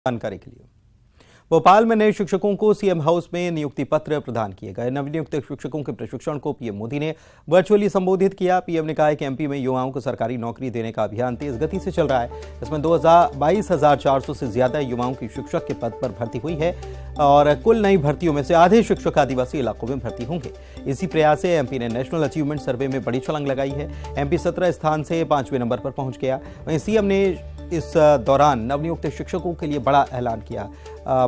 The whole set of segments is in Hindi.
जानकारी के लिए भोपाल में नए शिक्षकों को सीएम हाउस में नियुक्ति पत्र प्रदान किए गए। नवनियुक्त शिक्षकों के प्रशिक्षण को पीएम मोदी ने वर्चुअली संबोधित किया। पीएम ने कहा कि एमपी में युवाओं को सरकारी नौकरी देने का अभियान तेज गति से चल रहा है। इसमें 22,400 से ज्यादा युवाओं की शिक्षक के पद पर भर्ती हुई है और कुल नई भर्तियों में से आधे शिक्षक आदिवासी इलाकों में भर्ती होंगे। इसी प्रयास से एमपी ने नेशनल अचीवमेंट सर्वे में बड़ी छलांग लगाई है। एमपी 17 स्थान से 5वें नंबर पर पहुंच गया। वहीं सीएम ने इस दौरान नवनियुक्त शिक्षकों के लिए बड़ा ऐलान किया।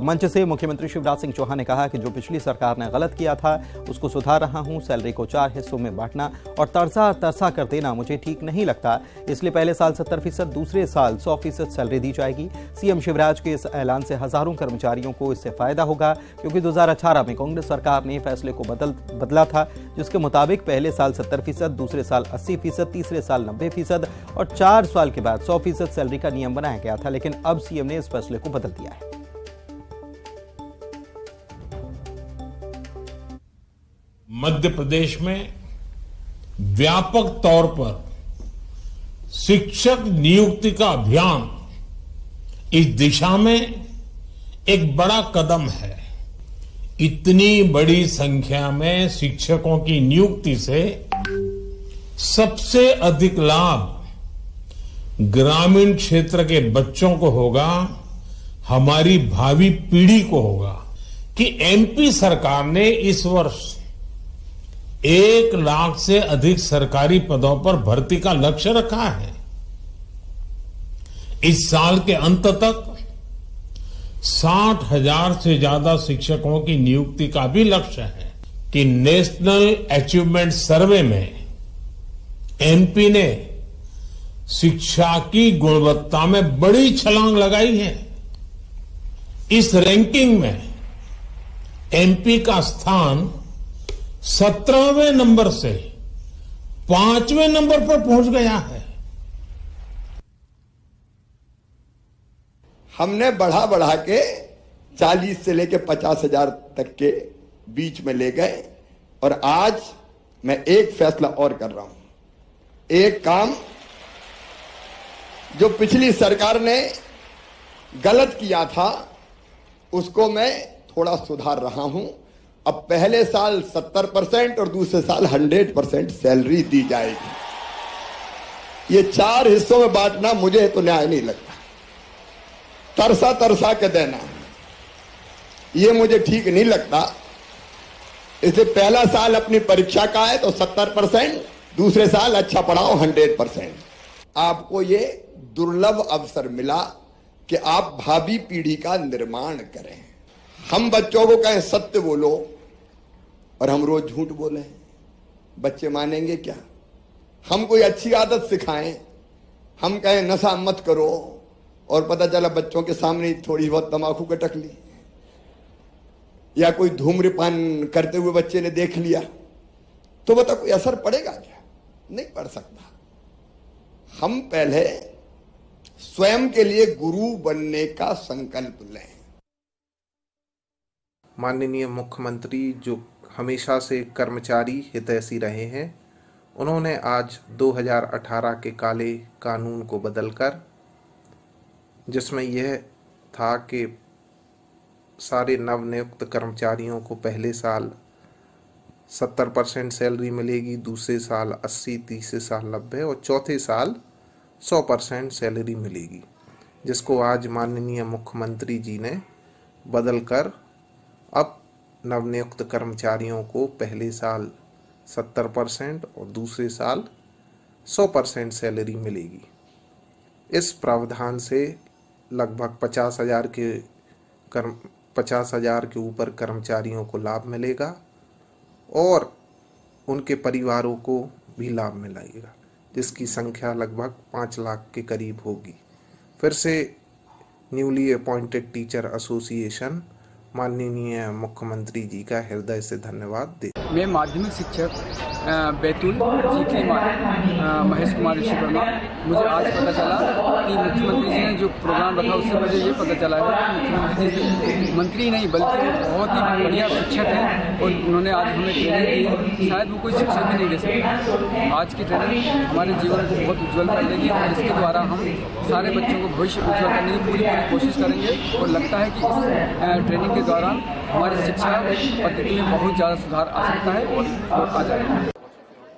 मंच से मुख्यमंत्री शिवराज सिंह चौहान ने कहा कि जो पिछली सरकार ने गलत किया था उसको सुधार रहा हूं। सैलरी को 4 हिस्सों में बांटना और तरसा कर देना मुझे ठीक नहीं लगता, इसलिए पहले साल 70%, दूसरे साल 100% सैलरी दी जाएगी। सीएम शिवराज के इस ऐलान से हजारों कर्मचारियों को इससे फायदा होगा, क्योंकि 2018 में कांग्रेस सरकार ने फैसले को बदला था, जिसके मुताबिक पहले साल 70%, दूसरे साल 80%, तीसरे साल 90% और 4 साल के बाद 100% सैलरी का नियम बनाया गया था। लेकिन अब सीएम ने इस फैसले को बदल दिया है। मध्य प्रदेश में व्यापक तौर पर शिक्षक नियुक्ति का अभियान इस दिशा में एक बड़ा कदम है। इतनी बड़ी संख्या में शिक्षकों की नियुक्ति से सबसे अधिक लाभ ग्रामीण क्षेत्र के बच्चों को होगा, हमारी भावी पीढ़ी को होगा कि एमपी सरकार ने इस वर्ष 1 लाख से अधिक सरकारी पदों पर भर्ती का लक्ष्य रखा है। इस साल के अंत तक 60,000 से ज्यादा शिक्षकों की नियुक्ति का भी लक्ष्य है कि नेशनल अचीवमेंट सर्वे में एमपी ने शिक्षा की गुणवत्ता में बड़ी छलांग लगाई है। इस रैंकिंग में एमपी का स्थान 17वें नंबर से 5वें नंबर पर पहुंच गया है। हमने बढ़ा के 40 से लेकर 50,000 तक के बीच में ले गए और आज मैं एक फैसला और कर रहा हूं। एक काम जो पिछली सरकार ने गलत किया था उसको मैं थोड़ा सुधार रहा हूं। अब पहले साल 70% और दूसरे साल 100% सैलरी दी जाएगी। ये 4 हिस्सों में बांटना मुझे तो न्याय नहीं लगता। तरसा के देना ये मुझे ठीक नहीं लगता। इसलिए पहला साल अपनी परीक्षा का है तो 70%, दूसरे साल अच्छा पढ़ाओ 100%। आपको ये दुर्लभ अवसर मिला कि आप भावी पीढ़ी का निर्माण करें। हम बच्चों को कहें सत्य बोलो और हम रोज झूठ बोले, बच्चे मानेंगे क्या? हम कोई अच्छी आदत सिखाएं, हम कहें नशा मत करो और पता चला बच्चों के सामने थोड़ी बहुत तंबाकू के टक ली, या कोई धूम्रपान करते हुए बच्चे ने देख लिया, तो बता कोई असर पड़ेगा क्या? नहीं पड़ सकता। हम पहले स्वयं के लिए गुरु बनने का संकल्प लें। माननीय मुख्यमंत्री जो हमेशा से कर्मचारी हितैषी रहे हैं, उन्होंने आज 2018 के काले कानून को बदलकर, जिसमें यह था कि सारे नवनियुक्त कर्मचारियों को पहले साल 70% सैलरी मिलेगी, दूसरे साल 80, तीसरे साल 90 और चौथे साल 100% सैलरी मिलेगी, जिसको आज माननीय मुख्यमंत्री जी ने बदलकर अब नवनियुक्त कर्मचारियों को पहले साल 70% और दूसरे साल 100% सैलरी मिलेगी। इस प्रावधान से लगभग 50,000 के ऊपर कर्मचारियों को लाभ मिलेगा और उनके परिवारों को भी लाभ मिलेगा, जिसकी संख्या लगभग 5 लाख के करीब होगी। फिर से न्यूली अपॉइंटेड टीचर एसोसिएशन माननीय मुख्यमंत्री जी का हृदय से धन्यवाद दे। मैं माध्यमिक शिक्षक बैतूल महेश कुमार ऋषि वर्मा मुझे आज पता चला कि मुख्यमंत्री जी ने जो प्रोग्राम रखा उससे मुझे ये पता चला है कि मुख्यमंत्री जी मंत्री नहीं बल्कि बहुत ही बढ़िया शिक्षक हैं और उन्होंने आज हमें ट्रेनिंग दी। शायद वो कोई शिक्षक भी नहीं दे सकते। आज की ट्रेनिंग हमारे जीवन को बहुत उज्ज्वल कर देगी और इसके द्वारा हम सारे बच्चों को भविष्य उज्ज्वल करने की पूरी कोशिश करेंगे और लगता है कि इस ट्रेनिंग के दौरान हमारी शिक्षा पद्धति में बहुत ज़्यादा सुधार आ सकता है और आ जाएगा।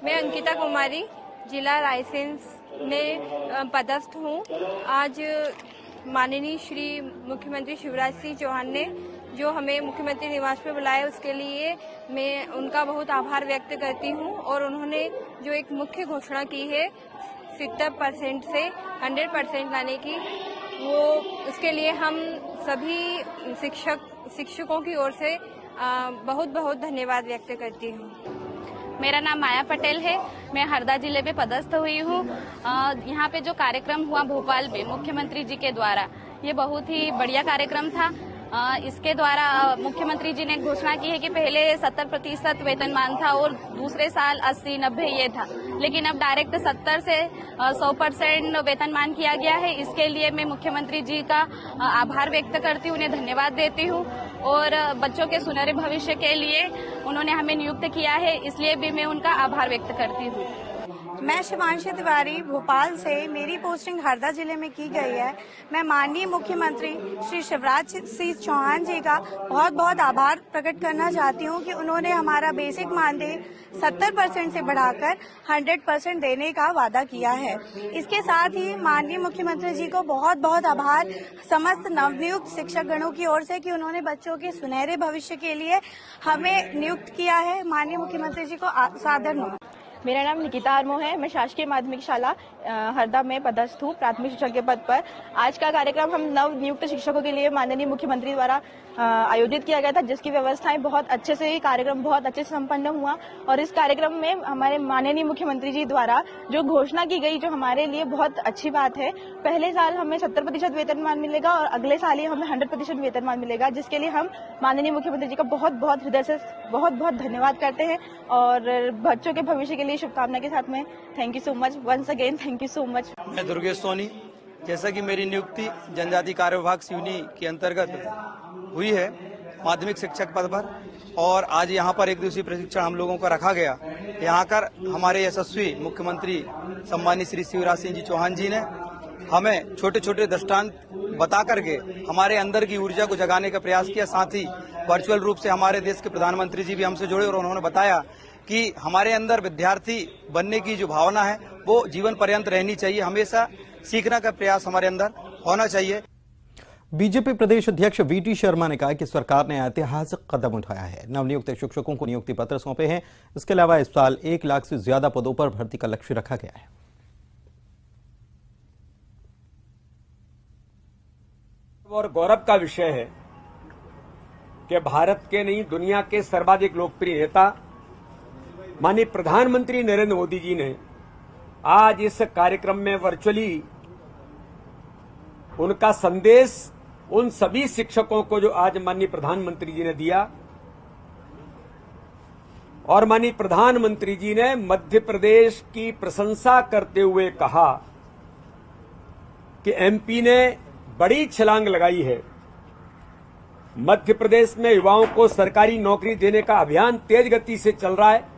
मैं अंकिता कुमारी जिला रायसेन में पदस्थ हूँ। आज माननीय श्री मुख्यमंत्री शिवराज सिंह चौहान ने जो हमें मुख्यमंत्री निवास पर बुलाया उसके लिए मैं उनका बहुत आभार व्यक्त करती हूँ और उन्होंने जो एक मुख्य घोषणा की है 70% से 100% लाने की, वो उसके लिए हम सभी शिक्षकों की ओर से बहुत बहुत धन्यवाद व्यक्त करती हूँ। मेरा नाम माया पटेल है। मैं हरदा जिले में पदस्थ हुई हूँ। यहाँ पे जो कार्यक्रम हुआ भोपाल में मुख्यमंत्री जी के द्वारा, ये बहुत ही बढ़िया कार्यक्रम था। इसके द्वारा मुख्यमंत्री जी ने घोषणा की है कि पहले 70% वेतनमान था और दूसरे साल 80-90 ये था, लेकिन अब डायरेक्ट 70 से 100% वेतनमान किया गया है। इसके लिए मैं मुख्यमंत्री जी का आभार व्यक्त करती हूँ, उन्हें धन्यवाद देती हूँ और बच्चों के सुनहरे भविष्य के लिए उन्होंने हमें नियुक्त किया है, इसलिए भी मैं उनका आभार व्यक्त करती हूँ। मैं शिवांशी तिवारी भोपाल से, मेरी पोस्टिंग हरदा जिले में की गई है। मैं माननीय मुख्यमंत्री श्री शिवराज सिंह चौहान जी का बहुत बहुत आभार प्रकट करना चाहती हूँ कि उन्होंने हमारा बेसिक मानदेय 70% से बढ़ाकर 100% देने का वादा किया है। इसके साथ ही माननीय मुख्यमंत्री जी को बहुत बहुत आभार समस्त नवनियुक्त शिक्षक गणों की ओर से कि उन्होंने बच्चों के सुनहरे भविष्य के लिए हमें नियुक्त किया है। माननीय मुख्यमंत्री जी को सादर नमन। मेरा नाम निकिता आर्मो है। मैं शासकीय माध्यमिक शाला हरदा में पदस्थ हूँ, प्राथमिक शिक्षक के पद पर। आज का कार्यक्रम हम नव नियुक्त शिक्षकों के लिए माननीय मुख्यमंत्री द्वारा आयोजित किया गया था, जिसकी व्यवस्थाएं बहुत अच्छे से, कार्यक्रम बहुत अच्छे से संपन्न हुआ और इस कार्यक्रम में हमारे माननीय मुख्यमंत्री जी द्वारा जो घोषणा की गई, जो हमारे लिए बहुत अच्छी बात है। पहले साल हमें 70% वेतनमान मिलेगा और अगले साल ही हमें 100% वेतनमान मिलेगा, जिसके लिए हम माननीय मुख्यमंत्री जी का बहुत बहुत हृदय से बहुत बहुत धन्यवाद करते हैं और बच्चों के भविष्य के लिए शुभकामना के साथ में thank you so much, once again thank you so much. मैं दुर्गेश सोनी, जैसा कि मेरी नियुक्ति जनजाति कार्य विभाग सिवनी के अंतर्गत हुई है माध्यमिक शिक्षक पद पर और आज यहाँ पर एक दिवसीय प्रशिक्षण हम लोगों का रखा गया। यहाँ कर हमारे यशस्वी मुख्यमंत्री सम्मानित श्री शिवराज सिंह जी चौहान जी ने हमें छोटे छोटे दृष्टांत बता करके हमारे अंदर की ऊर्जा को जगाने का प्रयास किया। साथ ही वर्चुअल रूप से हमारे देश के प्रधानमंत्री जी भी हमसे जुड़े और उन्होंने बताया कि हमारे अंदर विद्यार्थी बनने की जो भावना है वो जीवन पर्यंत रहनी चाहिए, हमेशा सीखने का प्रयास हमारे अंदर होना चाहिए। बीजेपी प्रदेश अध्यक्ष वीटी शर्मा ने कहा कि सरकार ने ऐतिहासिक कदम उठाया है, नवनियुक्त शिक्षकों को नियुक्ति पत्र सौंपे हैं। इसके अलावा इस साल 1 लाख से ज्यादा पदों पर भर्ती का लक्ष्य रखा गया है। और गौरव का विषय है कि भारत के नहीं दुनिया के सर्वाधिक लोकप्रिय नेता माननीय प्रधानमंत्री नरेंद्र मोदी जी ने आज इस कार्यक्रम में वर्चुअली उनका संदेश उन सभी शिक्षकों को जो आज माननीय प्रधानमंत्री जी ने दिया और माननीय प्रधानमंत्री जी ने मध्य प्रदेश की प्रशंसा करते हुए कहा कि एमपी ने बड़ी छलांग लगाई है। मध्य प्रदेश में युवाओं को सरकारी नौकरी देने का अभियान तेज गति से चल रहा है